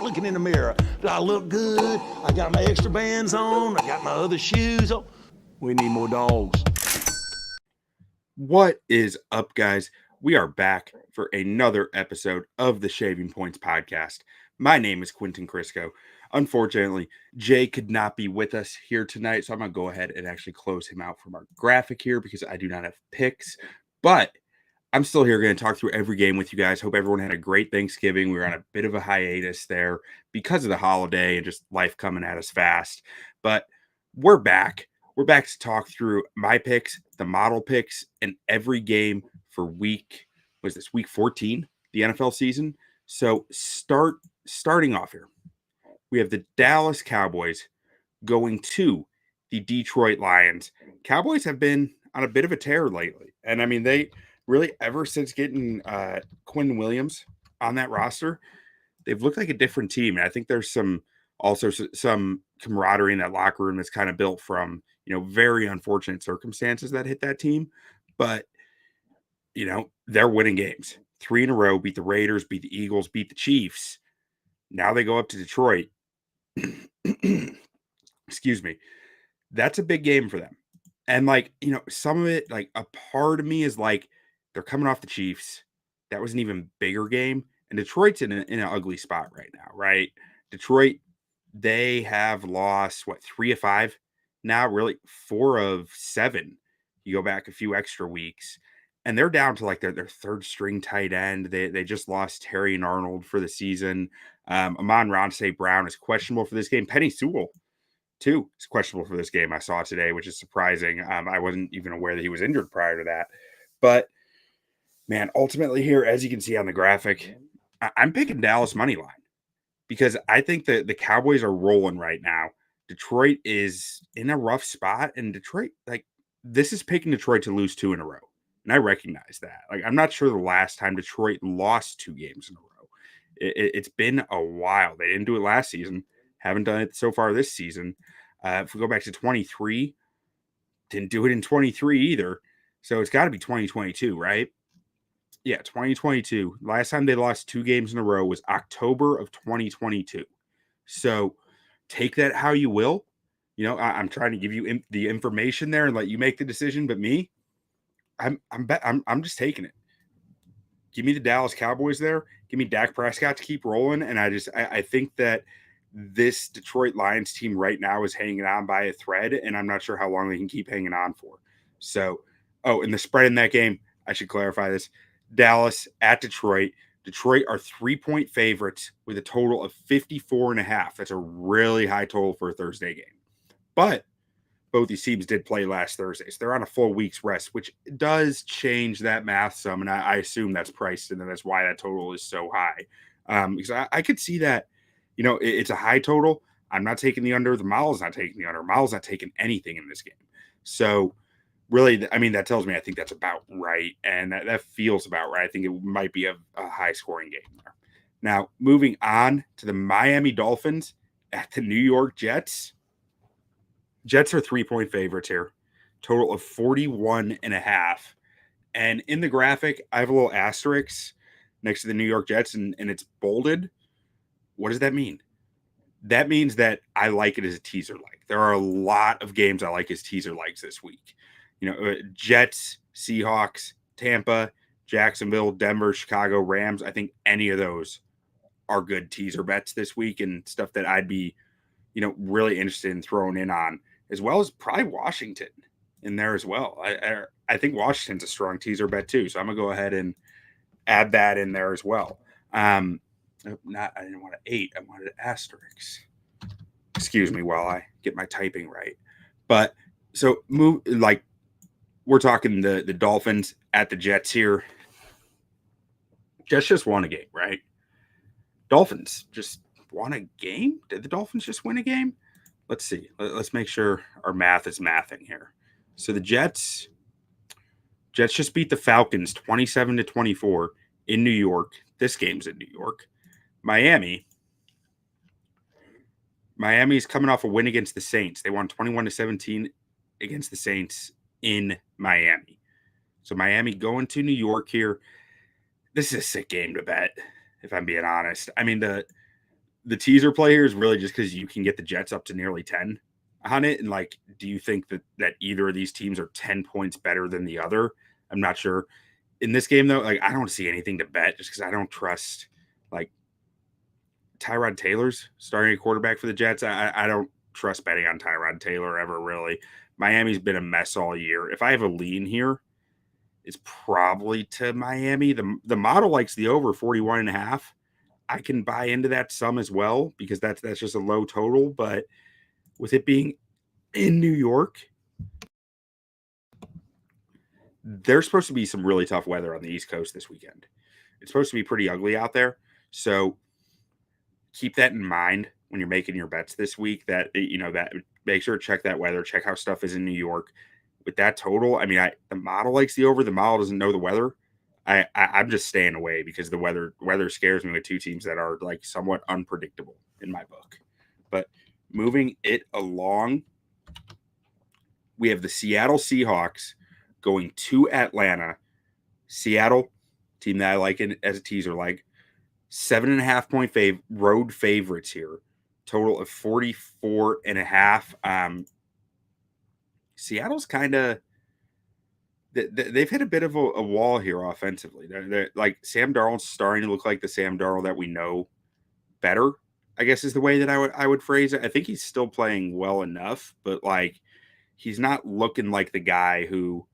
looking in the mirror. Do I look good? I got my extra bands on. I got my other shoes on. We need more dogs. What is up, guys? We are back for another episode of the Shaving Points podcast. My name is Quentin Crisco. Unfortunately, Jay could not be with us here tonight, so I'm going to go ahead and actually close him out from our graphic here because I do not have picks. But I'm still here going to talk through every game with you guys. Hope everyone had a great Thanksgiving. We were on a bit of a hiatus there because of the holiday and just life coming at us fast. But we're back. We're back to talk through my picks, the model picks, and every game for week 14, the NFL season. So starting off here, we have the Dallas Cowboys going to the Detroit Lions. Cowboys have been on a bit of a tear lately. And I mean, they really, ever since getting Quinn Williams on that roster, they've looked like a different team. And I think there's some camaraderie in that locker room that's kind of built from, very unfortunate circumstances that hit that team. But, they're winning games. 3 in a row, beat the Raiders, beat the Eagles, beat the Chiefs. Now they go up to Detroit. Excuse me. That's a big game for them. And some of it, a part of me is they're coming off the Chiefs. That was an even bigger game. And Detroit's in an ugly spot right now, right? Detroit, they have lost, 3 of 5 now, really 4 of 7. You go back a few extra weeks. And they're down to their third string tight end. They just lost Terry and Arnold for the season. Amon-Ra St. Brown is questionable for this game. Penny Sewell, too, is questionable for this game. I saw today, which is surprising. I wasn't even aware that he was injured prior to that. But, man, ultimately here, as you can see on the graphic, I'm picking Dallas money line because I think that the Cowboys are rolling right now. Detroit is in a rough spot, and Detroit, this is picking Detroit to lose 2 in a row. And I recognize that. I'm not sure the last time Detroit lost 2 games in a row. It's been a while. They didn't do it last season. Haven't done it so far this season. If we go back to 23, didn't do it in 23 either. So it's got to be 2022, right? Yeah, 2022. Last time they lost 2 games in a row was October of 2022. So take that how you will. I'm trying to give you the information there and let you make the decision. But me, I'm just taking it. Give me the Dallas Cowboys there. Give me Dak Prescott to keep rolling. And I think that this Detroit Lions team right now is hanging on by a thread, and I'm not sure how long they can keep hanging on for. So, and the spread in that game, I should clarify this. Dallas at Detroit. Detroit are 3-point favorites with a total of 54.5. That's a really high total for a Thursday game. But both these teams did play last Thursday, so they're on a full week's rest, which does change that math some, and I assume that's priced, and that's why that total is so high. Because I could see that, it's a high total. I'm not taking the under. The model's not taking the under. Model's not taking anything in this game. So, really, that tells me I think that's about right, and that feels about right. I think it might be a high-scoring game there. Now, moving on to the Miami Dolphins at the New York Jets. Jets are 3-point favorites here. Total of 41.5. And in the graphic, I have a little asterisk next to the New York Jets, and it's bolded. What does that mean? That means that I like it as a teaser leg. There are a lot of games I like as teaser legs this week. Jets, Seahawks, Tampa, Jacksonville, Denver, Chicago, Rams. I think any of those are good teaser bets this week and stuff that I'd be, really interested in throwing in on, as well as probably Washington in there as well. I think Washington's a strong teaser bet too, so I'm gonna go ahead and add that in there as well. I didn't want an 8, I wanted an asterisk. Excuse me while I get my typing right. But so we're talking the Dolphins at the Jets here. Jets just won a game, right? Dolphins just won a game? Did the Dolphins just win a game? Let's see. Let's make sure our math is mathing here. So the Jets just beat the Falcons 27-24 in New York. This game's in New York. Miami's coming off a win against the Saints. They won 21-17 against the Saints in Miami. So Miami going to New York here. This is a sick game to bet, if I'm being honest. the teaser play here is really just because you can get the Jets up to nearly 10 on it. And like, do you think that either of these teams are 10 points better than the other? I'm not sure. In this game, though, like I don't see anything to bet just because I don't trust like Tyrod Taylor's starting a quarterback for the Jets. I don't trust betting on Tyrod Taylor ever, really. Miami's been a mess all year. If I have a lean here, it's probably to Miami. The model likes the over 41.5. I can buy into that some as well because that's just a low total. But with it being in New York, there's supposed to be some really tough weather on the East Coast this weekend. It's supposed to be pretty ugly out there. So keep that in mind when you're making your bets this week, that, that make sure to check that weather, check how stuff is in New York. With that total, I mean, the model likes the over, the model doesn't know the weather. I'm just staying away because the weather scares me with two teams that are like somewhat unpredictable in my book. But moving it along, we have the Seattle Seahawks going to Atlanta. Seattle, team that I like as a teaser, like 7.5 point road favorites here. Total of 44.5. Seattle's kind of they've hit a bit of a wall here offensively. They're like Sam Darnold's starting to look like the Sam Darnold that we know better, I guess is the way that I would phrase it. I think he's still playing well enough, but like he's not looking like the guy who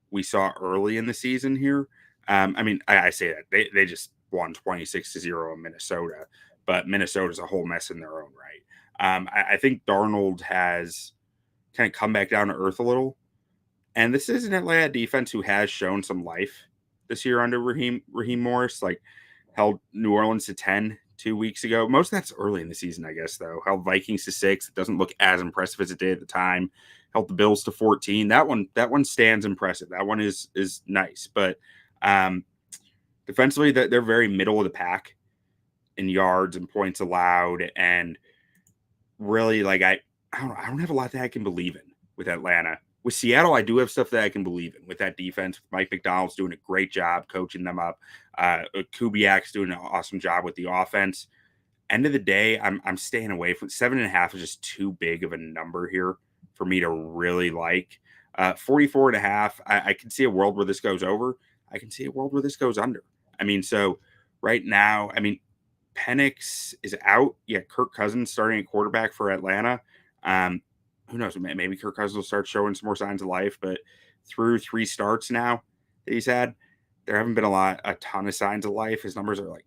we saw early in the season here. I mean, I say that they just won 26-0 in Minnesota, but Minnesota's a whole mess in their own right. I think Darnold has kind of come back down to earth a little. And this is an Atlanta defense who has shown some life this year under Raheem Morris, like held New Orleans to 10 2 weeks ago. Most of that's early in the season, I guess, though. Held Vikings to 6. It doesn't look as impressive as it did at the time. Held the Bills to 14. That one stands impressive. That one is nice. But defensively, they're very middle of the pack in yards and points allowed. And really, like I don't have a lot that I can believe in with Atlanta. With Seattle, I do have stuff that I can believe in with that defense. Mike McDonald's doing a great job coaching them up. Kubiak's doing an awesome job with the offense. End of the day, I'm staying away from 7.5 is just too big of a number here for me to really like. 44.5, I can see a world where this goes over. I can see a world where this goes under. I mean, so right now, I mean, Penix is out. Yeah, Kirk Cousins starting at quarterback for Atlanta. Who knows? Maybe Kirk Cousins will start showing some more signs of life. But through 3 starts now that he's had, there haven't been a ton of signs of life. His numbers are like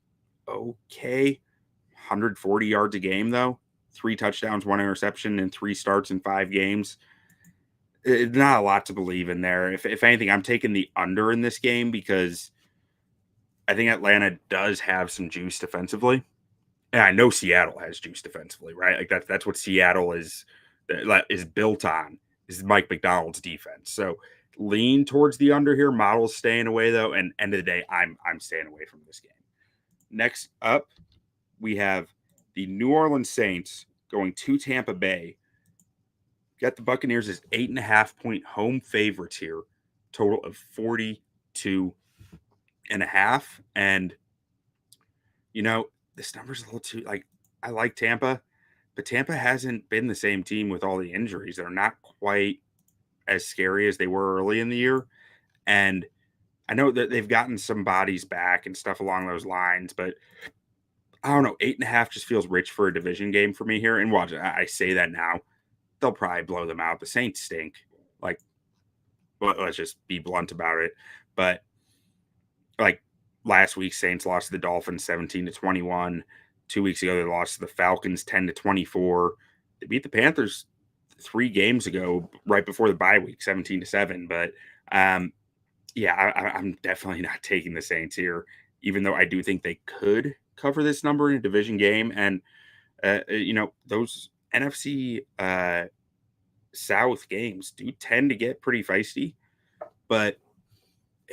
okay, 140 yards a game though, 3 touchdowns, 1 interception, and 3 starts in 5 games. It's not a lot to believe in there. If anything, I'm taking the under in this game because I think Atlanta does have some juice defensively. And I know Seattle has juice defensively, right? Like that's what Seattle is built on, is Mike McDonald's defense. So lean towards the under here. Model's staying away though, and end of the day, I'm staying away from this game. Next up, we have the New Orleans Saints going to Tampa Bay. Got the Buccaneers as 8.5 point home favorites here. Total of 42.5. And this number's a little too, like, I like Tampa, but Tampa hasn't been the same team with all the injuries. They're not quite as scary as they were early in the year. And I know that they've gotten some bodies back and stuff along those lines, but I don't know. 8.5 just feels rich for a division game for me here. And watch, I say that now. They'll probably blow them out. The Saints stink. Like, let's just be blunt about it. But like last week, Saints lost to the Dolphins 17-21. 2 weeks ago, they lost to the Falcons 10-24. They beat the Panthers 3 games ago, right before the bye week, 17-7. But yeah, I'm definitely not taking the Saints here, even though I do think they could cover this number in a division game. And those NFC South games do tend to get pretty feisty, but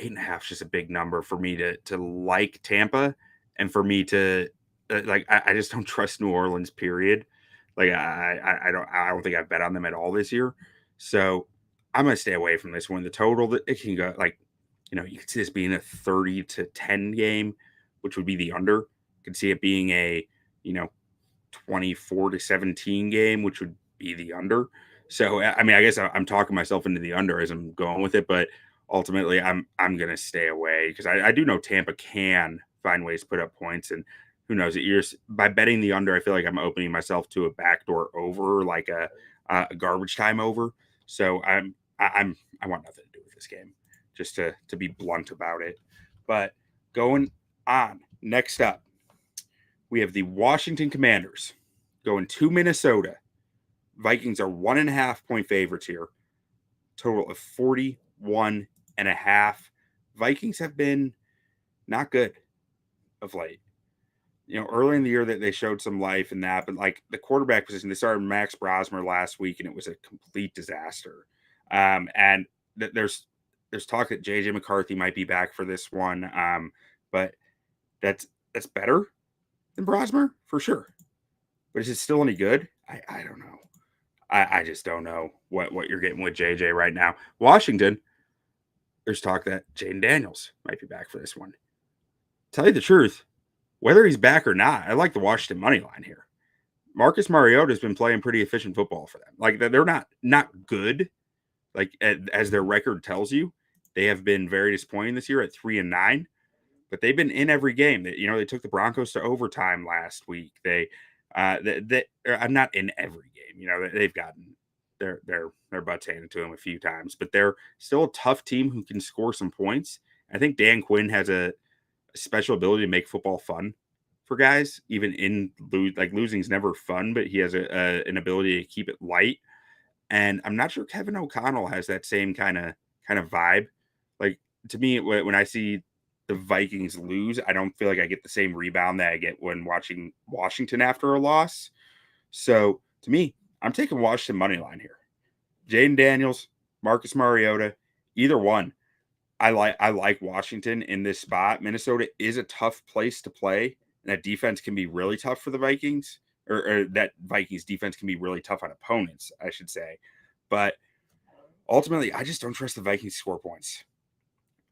8.5 is just a big number for me to like Tampa, and for me to I just don't trust New Orleans, period. Like I don't think I've bet on them at all this year. So I'm gonna stay away from this one. The total, it can go you could see this being a 30-10 game, which would be the under. You could see it being a 24-17 game, which would be the under. So I mean, I guess I'm talking myself into the under as I'm going with it, but ultimately I'm gonna stay away because I do know Tampa can find ways to put up points, and who knows? By betting the under, I feel like I'm opening myself to a backdoor over, like a garbage time over. So I want nothing to do with this game, just to be blunt about it. But going on, next up, we have the Washington Commanders going to Minnesota. Vikings are 1.5-point favorites here. Total of 41.5. Vikings have been not good of late. Early in the year that they showed some life in that, but like the quarterback position, they started Max Brosmer last week, and it was a complete disaster. And there's talk that JJ McCarthy might be back for this one, but that's better than Brosmer for sure. But is it still any good? I don't know. I just don't know what you're getting with JJ right now. Washington, there's talk that Jaden Daniels might be back for this one. Tell you the truth, whether he's back or not, I like the Washington money line here. Marcus Mariota has been playing pretty efficient football for them. Like, they're not good, like as their record tells you. They have been very disappointing this year at 3-9, but they've been in every game. They took the Broncos to overtime last week. I'm not in every game. They've gotten their butts handed to them a few times, but they're still a tough team who can score some points. I think Dan Quinn has a special ability to make football fun for guys, even in losing is never fun, but he has an ability to keep it light. And I'm not sure Kevin O'Connell has that same kind of vibe. Like, to me, when I see the Vikings lose, I don't feel like I get the same rebound that I get when watching Washington after a loss. So to me, I'm taking Washington money line here. Jaden Daniels, Marcus Mariota, either one. I like Washington in this spot. Minnesota is a tough place to play. And that defense can be really tough for the Vikings, or that Vikings defense can be really tough on opponents, I should say. But ultimately, I just don't trust the Vikings to score points.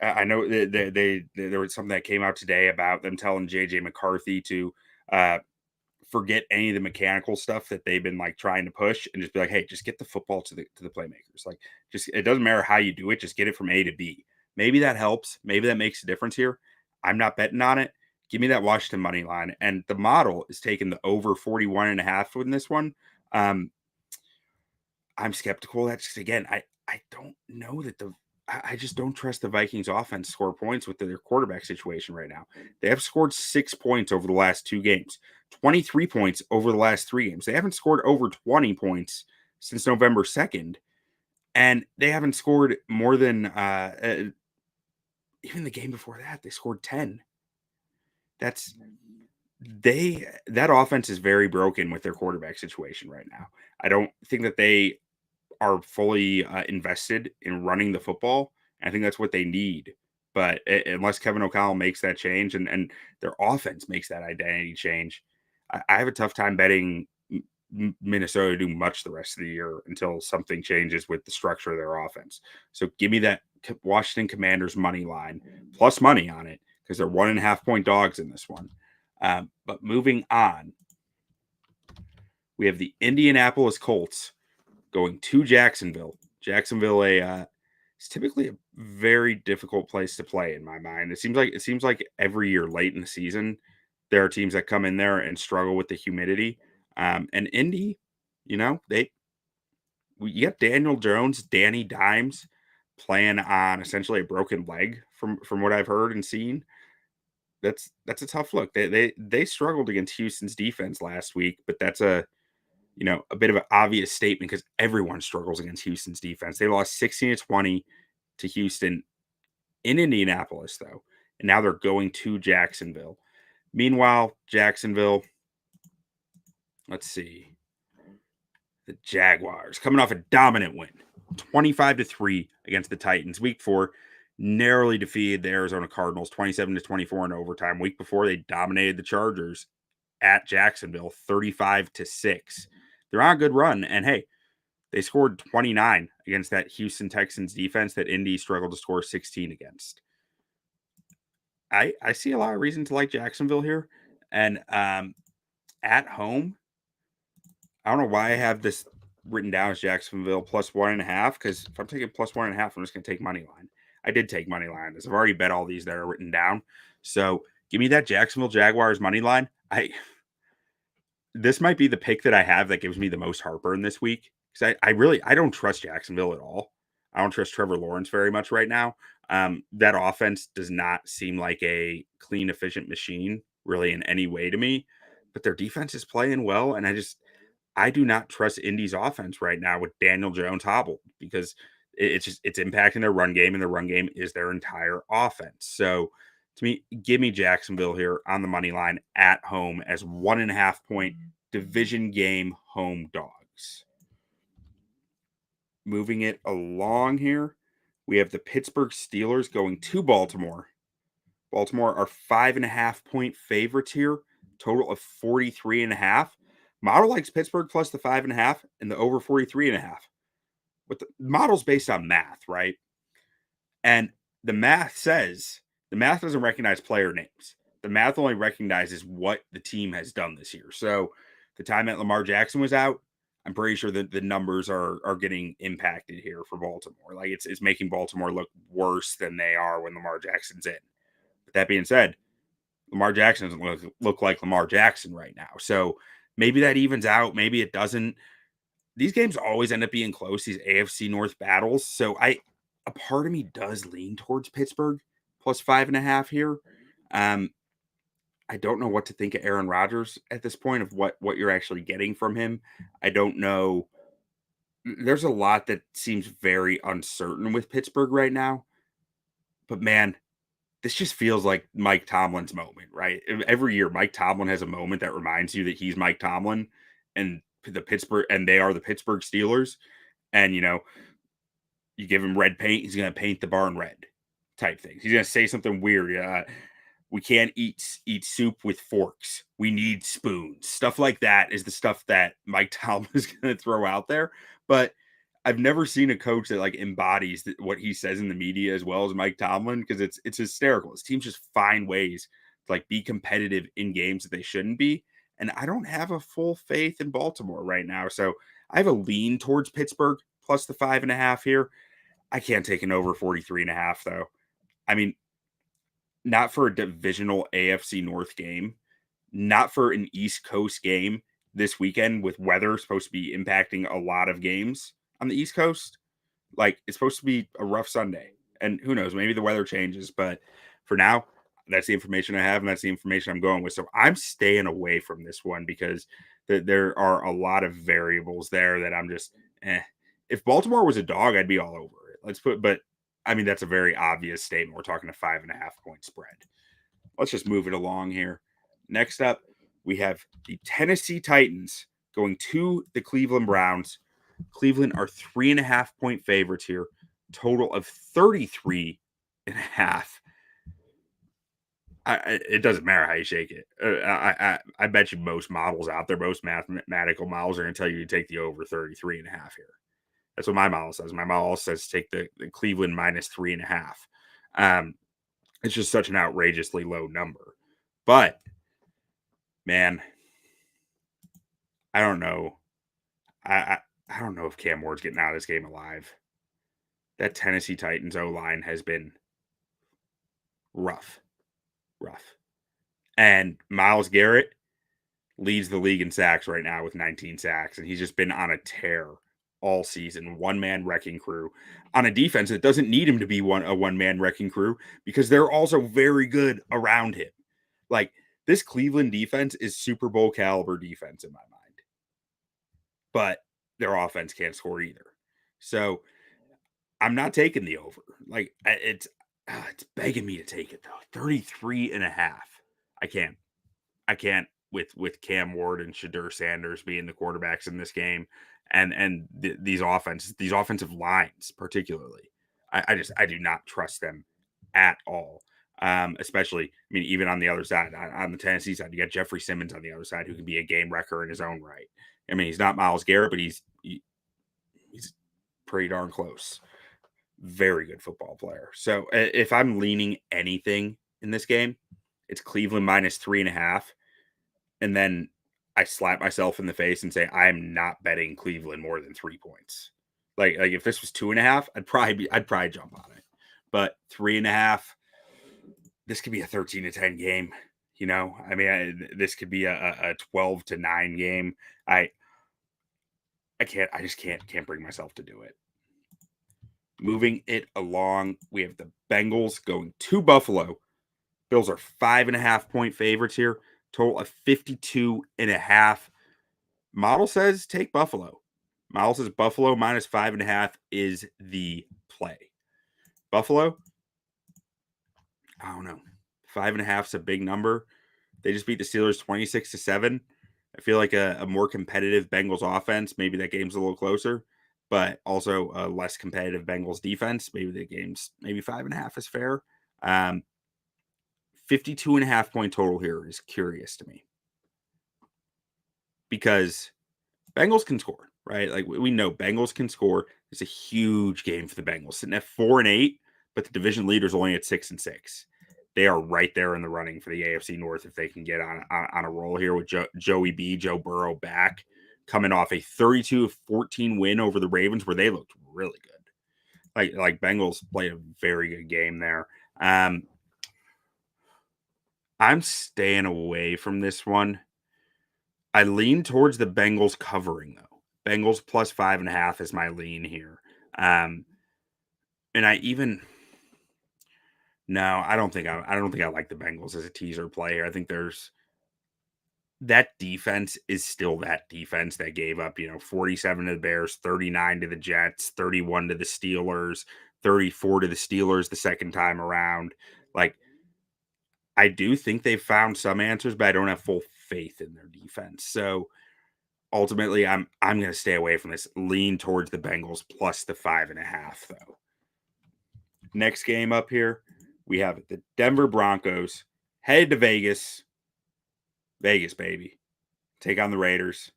I know there was something that came out today about them telling JJ McCarthy to forget any of the mechanical stuff that they've been like trying to push, and just be like, hey, just get the football to the playmakers. Like, just, it doesn't matter how you do it, just get it from A to B. Maybe that helps. Maybe that makes a difference here. I'm not betting on it. Give me that Washington money line. And the model is taking the over 41.5 in this one. I'm skeptical. That's just, again, I don't know that I just don't trust the Vikings offense to score points with their quarterback situation right now. They have scored 6 points over the last 2 games, 23 points over the last 3 games. They haven't scored over 20 points since November 2nd. And they haven't scored more than even the game before that, they scored 10. That offense is very broken with their quarterback situation right now. I don't think that they are fully invested in running the football. I think that's what they need. But unless Kevin O'Connell makes that change and their offense makes that identity change, I have a tough time betting Minnesota do much the rest of the year until something changes with the structure of their offense. So give me that Washington Commanders money line plus money on it, because they're 1.5-point dogs in this one. But moving on, we have the Indianapolis Colts going to Jacksonville. Jacksonville, it's typically a very difficult place to play in my mind. It seems like every year late in the season, there are teams that come in there and struggle with the humidity. And Indy, you got Daniel Jones, Danny Dimes playing on essentially a broken leg from what I've heard and seen. That's a tough look. They struggled against Houston's defense last week, but that's a bit of an obvious statement because everyone struggles against Houston's defense. They lost 16-20 to Houston in Indianapolis, though, and now they're going to Jacksonville. Meanwhile, Jacksonville, let's see, the Jaguars coming off a dominant win, 25-3 against the Titans. Week 4, narrowly defeated the Arizona Cardinals, 27-24 in overtime. Week before, they dominated the Chargers at Jacksonville, 35-6. They're on a good run, and hey, they scored 29 against that Houston Texans defense that Indy struggled to score 16 against. I see a lot of reason to like Jacksonville here, and at home, I don't know why I have this written down as Jacksonville plus 1.5, because if I'm taking plus 1.5, I'm just going to take money line. I did take money line. I've already bet all these that are written down. So give me that Jacksonville Jaguars money line. This might be the pick that I have that gives me the most heartburn this week, because I don't trust Jacksonville at all. I don't trust Trevor Lawrence very much right now. That offense does not seem like a clean, efficient machine really in any way to me, but their defense is playing well. And I do not trust Indy's offense right now with Daniel Jones hobbled, because it's impacting their run game, and their run game is their entire offense. So to me, give me Jacksonville here on the money line at home as 1.5 point division game home dogs. Moving it along here, we have the Pittsburgh Steelers going to Baltimore. Baltimore are 5.5 point favorites here, total of 43.5. Model likes Pittsburgh plus the 5.5 and the over 43.5. But the model's based on math, right? And the math doesn't recognize player names. The math only recognizes what the team has done this year. So the time that Lamar Jackson was out, I'm pretty sure that the numbers are getting impacted here for Baltimore. Like it's making Baltimore look worse than they are when Lamar Jackson's in. But that being said, Lamar Jackson doesn't look like Lamar Jackson right now. So maybe that evens out. Maybe it doesn't. These games always end up being close, these AFC North battles. So a part of me does lean towards Pittsburgh plus 5.5 here. I don't know what to think of Aaron Rodgers at this point, of what you're actually getting from him. I don't know. There's a lot that seems very uncertain with Pittsburgh right now. But man, this just feels like Mike Tomlin's moment, right? Every year, Mike Tomlin has a moment that reminds you that he's Mike Tomlin, and they are the Pittsburgh Steelers. And you give him red paint, he's going to paint the barn red type things. He's going to say something weird. We can't eat soup with forks. We need spoons. Stuff like that is the stuff that Mike Tomlin is going to throw out there. But I've never seen a coach that embodies what he says in the media as well as Mike Tomlin, because it's hysterical. His teams just find ways to be competitive in games that they shouldn't be. And I don't have a full faith in Baltimore right now. So I have a lean towards Pittsburgh plus the 5.5 here. I can't take an over 43.5 though. I mean, not for a divisional AFC North game, not for an East Coast game this weekend with weather supposed to be impacting a lot of games on the East Coast. It's supposed to be a rough Sunday, and who knows, maybe the weather changes, but for now, that's the information I have, and that's the information I'm going with. So I'm staying away from this one, because there are a lot of variables there that I'm just, If Baltimore was a dog, I'd be all over it. But I mean, that's a very obvious statement. We're talking a 5.5 point spread. Let's just move it along here. Next up, we have the Tennessee Titans going to the Cleveland Browns. Cleveland are 3.5 point favorites here, total of 33.5. It doesn't matter how you shake it. I bet you most models out there, most mathematical models, are going to tell you to take the over 33.5 here. That's what my model says. My model says take the Cleveland minus 3.5. It's just such an outrageously low number. But man, I don't know. I don't know if Cam Ward's getting out of this game alive. That Tennessee Titans O-line has been rough. And Myles Garrett leads the league in sacks right now with 19 sacks, and he's just been on a tear all season. One-man wrecking crew on a defense that doesn't need him to be a one-man wrecking crew, because they're also very good around him. This Cleveland defense is Super Bowl caliber defense in my mind, but their offense can't score either. So I'm not taking the over. It's begging me to take it though. 33.5. I can't with Cam Ward and Shadur Sanders being the quarterbacks in this game, and these offensive lines particularly. I do not trust them at all. Especially, I mean, even on the other side, on the Tennessee side, you got Jeffrey Simmons on the other side, who can be a game wrecker in his own right. I mean, he's not Myles Garrett, but he's pretty darn close. Very good football player. So if I'm leaning anything in this game, it's Cleveland minus 3.5. And then I slap myself in the face and say, I'm not betting Cleveland more than 3 points. Like if this was 2.5, I'd probably jump on it. But 3.5, this could be a 13-10 game. You know, I mean, this could be a 12-9 game. I just can't bring myself to do it. Moving it along, we have the Bengals going to Buffalo. Bills are 5.5-point favorites here. Total of 52.5. Model says take Buffalo. Model says Buffalo minus 5.5 is the play. Buffalo, I don't know. 5.5 is a big number. They just beat the Steelers 26-7. I feel like a more competitive Bengals offense. Maybe that game's a little closer, but also a less competitive Bengals defense. Maybe the game's 5.5 is fair. 52.5-point total here is curious to me because Bengals can score, right? Like we know Bengals can score. It's a huge game for the Bengals, sitting at 4-8, but the division leader's only at 6-6. They are right there in the running for the AFC North if they can get on a roll here with Joe Burrow back, coming off a 32-14 win over the Ravens where they looked really good. Like Bengals played a very good game there. I'm staying away from this one. I lean towards the Bengals covering though. Bengals plus 5.5 is my lean here. And I don't think I like the Bengals as a teaser player. I think there's that defense is still that defense that gave up, 47 to the Bears, 39 to the Jets, 31 to the Steelers, 34 to the Steelers the second time around. Like, I do think they've found some answers, but I don't have full faith in their defense. So ultimately, I'm going to stay away from this. Lean towards the Bengals plus the 5.5, though. Next game up here, we have the Denver Broncos headed to Vegas. Vegas, baby. Take on the Raiders.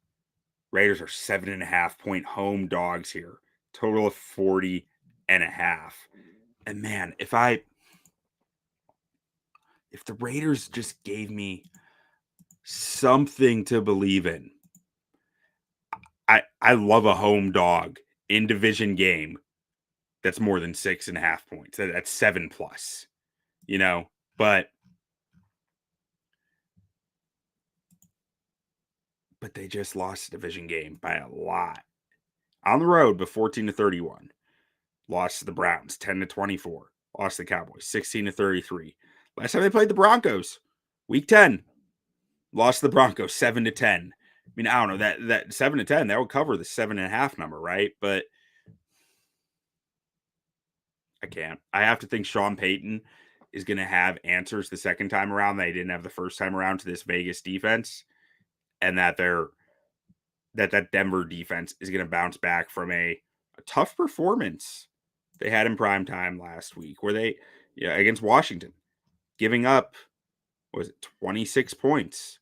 Raiders are 7.5-point home dogs here. Total of 40.5. And man, if the Raiders just gave me something to believe in, I love a home dog in division game that's more than 6.5 points. That's 7+, but they just lost a division game by a lot. On the road, but 14-31. Lost to the Browns, 10-24. Lost to the Cowboys, 16-33. Last time they played the Broncos, week 10. Lost to the Broncos, 7-10. I mean, I don't know, that 7-10, that would cover the 7.5 number, right? But I can't. I have to think Sean Payton is going to have answers the second time around that he didn't have the first time around to this Vegas defense, and that that Denver defense is going to bounce back from a tough performance they had in prime time last week, where they, against Washington, giving up, 26 points,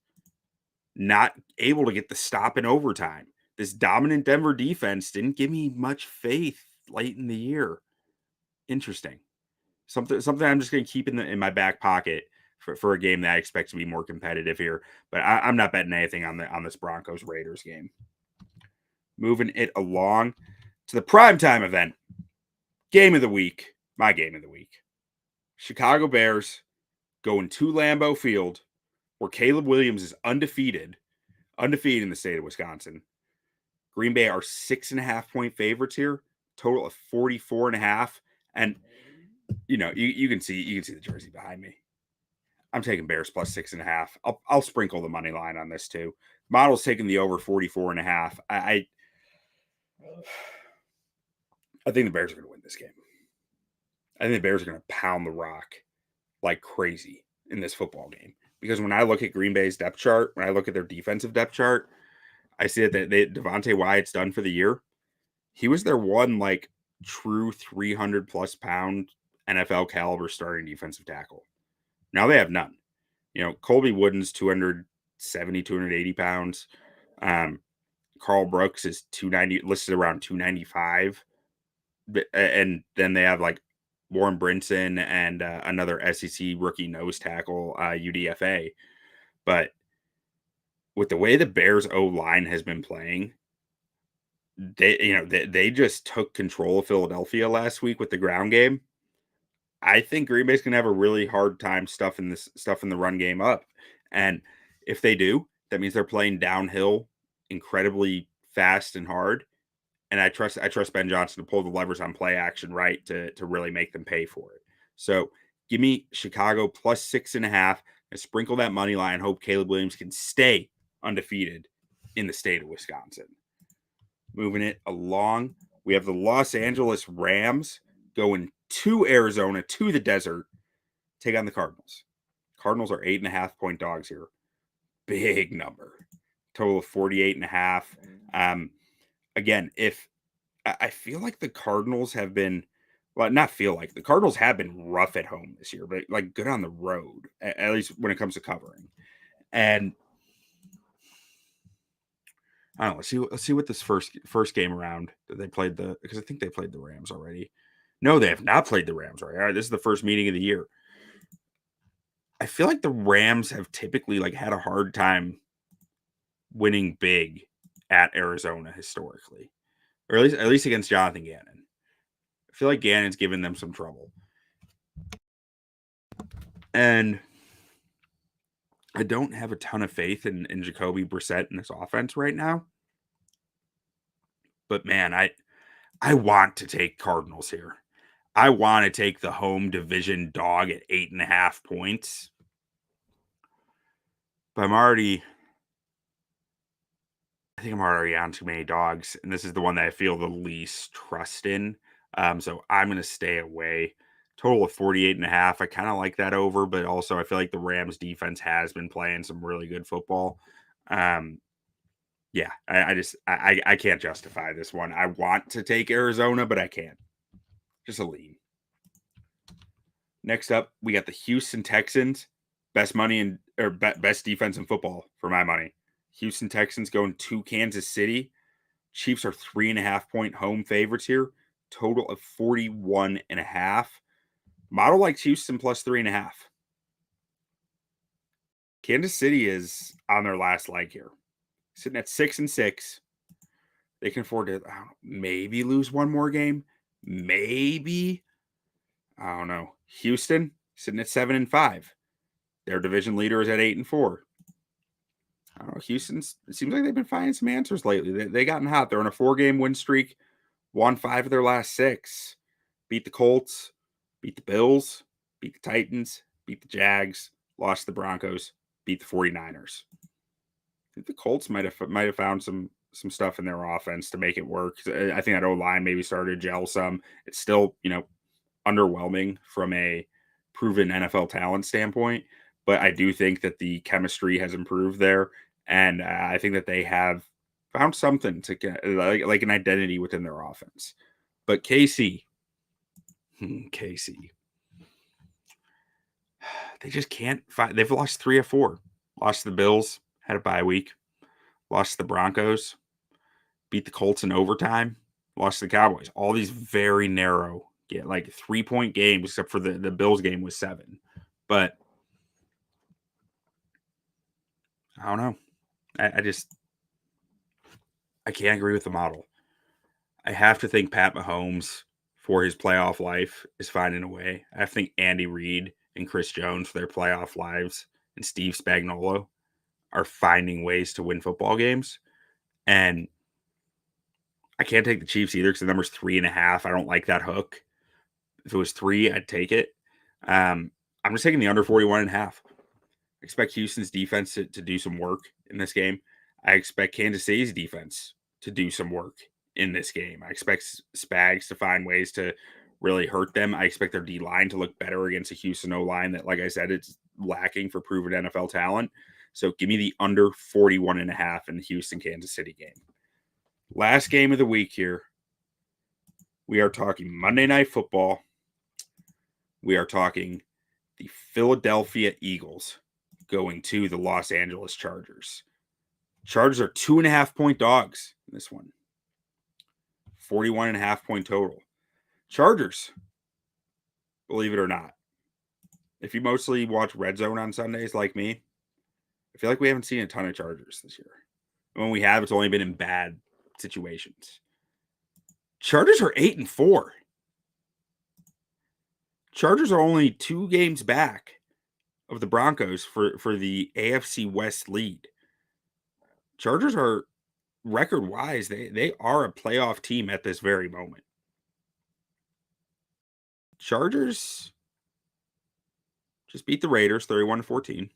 not able to get the stop in overtime. This dominant Denver defense didn't give me much faith late in the year. Interesting. Something I'm just going to keep in my back pocket for a game that I expect to be more competitive here. But I'm not betting anything on this Broncos Raiders game. Moving it along to the primetime event. Game of the week. My game of the week. Chicago Bears going to Lambeau Field, where Caleb Williams is undefeated in the state of Wisconsin. Green Bay are 6.5-point favorites here. Total of 44.5. And you can see the jersey behind me. I'm taking Bears plus 6.5. I'll sprinkle the money line on this too. Model's taking the over 44.5. I think the Bears are going to win this game. I think the Bears are going to pound the rock like crazy in this football game. Because when I look at Green Bay's depth chart, when I look at their defensive depth chart, I see that Devontae Wyatt's done for the year. He was their one true 300+ pound NFL caliber starting defensive tackle. Now they have none. Colby Wooden's 270, 280 pounds. Carl Brooks is 290, listed around 295. And then they have Warren Brinson and another SEC rookie nose tackle, UDFA. But with the way the Bears O-line has been playing, they just took control of Philadelphia last week with the ground game. I think Green Bay's gonna have a really hard time stuffing the run game up. And if they do, that means they're playing downhill incredibly fast and hard. And I trust Ben Johnson to pull the levers on play action right to really make them pay for it. So give me Chicago plus 6.5 and sprinkle that money line. Hope Caleb Williams can stay undefeated in the state of Wisconsin. Moving it along, we have the Los Angeles Rams going to Arizona, to the desert, take on the Cardinals. Cardinals are 8.5-point dogs here. Big number. Total of 48.5. Again, if I feel like the Cardinals have been, well, not feel like, the Cardinals have been rough at home this year, but like good on the road, at least when it comes to covering. And I don't know. Let's see what this first game around that they played because I think they played the Rams already. No, they have not played the Rams already. All right, this is the first meeting of the year. I feel like the Rams have typically like had a hard time winning big at Arizona historically, or at least against Jonathan Gannon. I feel like Gannon's given them some trouble, and I don't have a ton of faith in Jacoby Brissett in this offense right now. But man, I want to take Cardinals here. I want to take the home division dog at 8.5 points. But I think I'm already on too many dogs, and this is the one that I feel the least trust in. So I'm going to stay away. Total of 48.5. I kind of like that over, but also I feel like the Rams defense has been playing some really good football. Yeah, I can't justify this one. I want to take Arizona, but I can't. Just a lean. Next up, we got the Houston Texans. Best defense in football for my money. Houston Texans going to Kansas City. Chiefs are 3.5-point home favorites here. Total of 41.5. Model likes Houston plus 3.5. Kansas City is on their last leg here, sitting at 6-6. They can afford to maybe lose one more game. Maybe. I don't know. Houston sitting at 7-5. Their division leader is at 8-4. I don't know. Houston's, it seems like they've been finding some answers lately. They gotten hot. They're on a 4-game win streak. Won 5 of their last 6. Beat the Colts. Beat the Bills. Beat the Titans. Beat the Jags. Lost the Broncos. Beat the 49ers. I think the Colts might have found some stuff in their offense to make it work. I think that O-line maybe started to gel some. It's still, underwhelming from a proven NFL talent standpoint, but I do think that the chemistry has improved there, and I think that they have found something to get like an identity within their offense. But KC, they just can't find. They've lost 3 of 4. Lost to the Bills, had a bye week. Lost to the Broncos, beat the Colts in overtime. Lost to the Cowboys. All these very narrow, like 3-point games, except for the Bills game was 7. But I don't know. I can't agree with the model. I have to think Pat Mahomes, for his playoff life, is finding a way. I think Andy Reid and Chris Jones, for their playoff lives, and Steve Spagnuolo are finding ways to win football games. And I can't take the Chiefs either because the number's 3.5. I don't like that hook. If it was 3, I'd take it. I'm just taking the under 41.5. I expect Houston's defense to do some work in this game. I expect Kansas City's defense to do some work in this game. I expect Spags to find ways to really hurt them. I expect their D-line to look better against a Houston O-line that, like I said, it's lacking for proven NFL talent. So give me the under 41.5 in the Houston-Kansas City game. Last game of the week here. We are talking Monday Night Football. We are talking the Philadelphia Eagles going to the Los Angeles Chargers. Chargers are 2.5-point dogs in this one. 41.5-point total. Chargers, believe it or not, if you mostly watch Red Zone on Sundays like me, I feel like we haven't seen a ton of Chargers this year. When we have, it's only been in bad situations. Chargers are 8-4. Chargers are only 2 games back of the Broncos for the AFC West lead. Chargers are record-wise, they are a playoff team at this very moment. Chargers just beat the Raiders 31-14.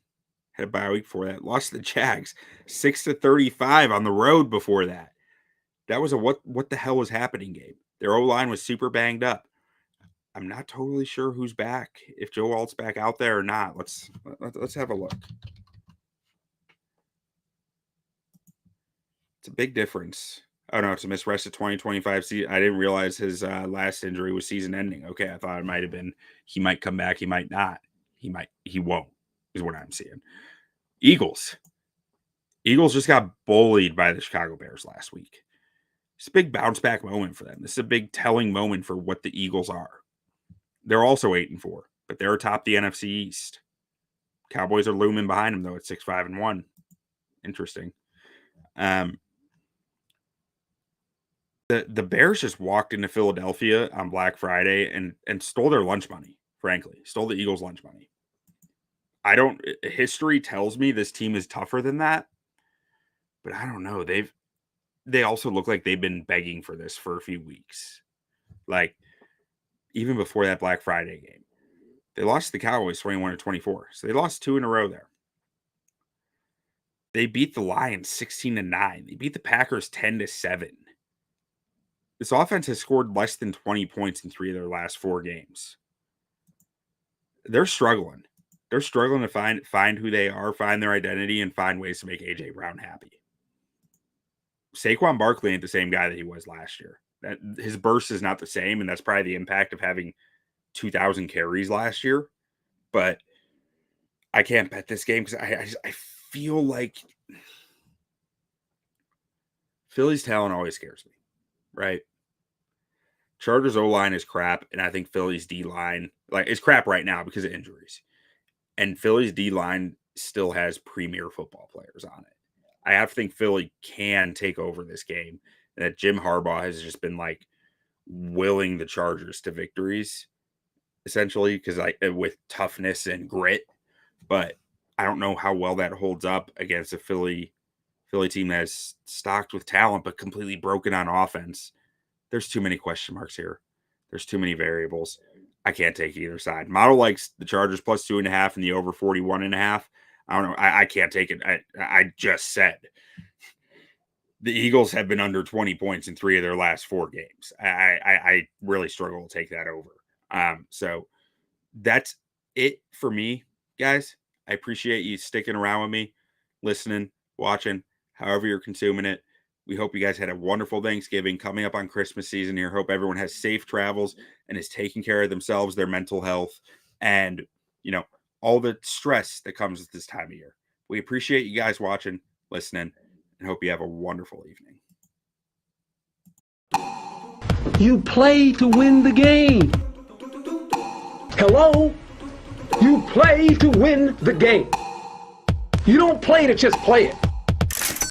Had a bye week before that. Lost to the Jags 6-35 on the road before that. That was a what the hell was happening game. Their O-line was super banged up. I'm not totally sure who's back, if Joe Alt's back out there or not. Let's have a look. It's a big difference. Oh, no, it's a missed rest of 2025 season. I didn't realize his last injury was season ending. Okay, I thought it might have been he might come back, he might not. He won't, is what I'm seeing. Eagles just got bullied by the Chicago Bears last week. It's a big bounce back moment for them. This is a big telling moment for what the Eagles are. They're also 8-4, but they're atop the NFC East. Cowboys are looming behind them, though, at 6-5-1. Interesting. The Bears just walked into Philadelphia on Black Friday and stole their lunch money, frankly. Stole the Eagles' lunch money. History tells me this team is tougher than that, but I don't know. They also look like they've been begging for this for a few weeks. Like, even before that Black Friday game. They lost to the Cowboys 21-24. So they lost 2 in a row there. They beat the Lions 16-9. They beat the Packers 10-7. This offense has scored less than 20 points in 3 of their last 4 games. They're struggling. They're struggling to find who they are, find their identity, and find ways to make A.J. Brown happy. Saquon Barkley ain't the same guy that he was last year. His burst is not the same, and that's probably the impact of having 2,000 carries last year. But I can't bet this game because I feel like Philly's talent always scares me, right? Chargers O-line is crap, and I think Philly's D-line is crap right now because of injuries. And Philly's D-line still has premier football players on it. I have to think Philly can take over this game. And that Jim Harbaugh has just been willing the Chargers to victories, essentially, because with toughness and grit. But I don't know how well that holds up against a Philly team that's stocked with talent but completely broken on offense. There's too many question marks here. There's too many variables. I can't take either side. Model likes the Chargers plus 2.5 and the over 41.5. I don't know. I can't take it. I just said the Eagles have been under 20 points in 3 of their last 4 games. I really struggle to take that over. So that's it for me, guys. I appreciate you sticking around with me, listening, watching, however you're consuming it. We hope you guys had a wonderful Thanksgiving coming up on Christmas season here. Hope everyone has safe travels and is taking care of themselves, their mental health, and, all the stress that comes with this time of year. We appreciate you guys watching, listening, and hope you have a wonderful evening. You play to win the game. Hello? You play to win the game. You don't play to just play it.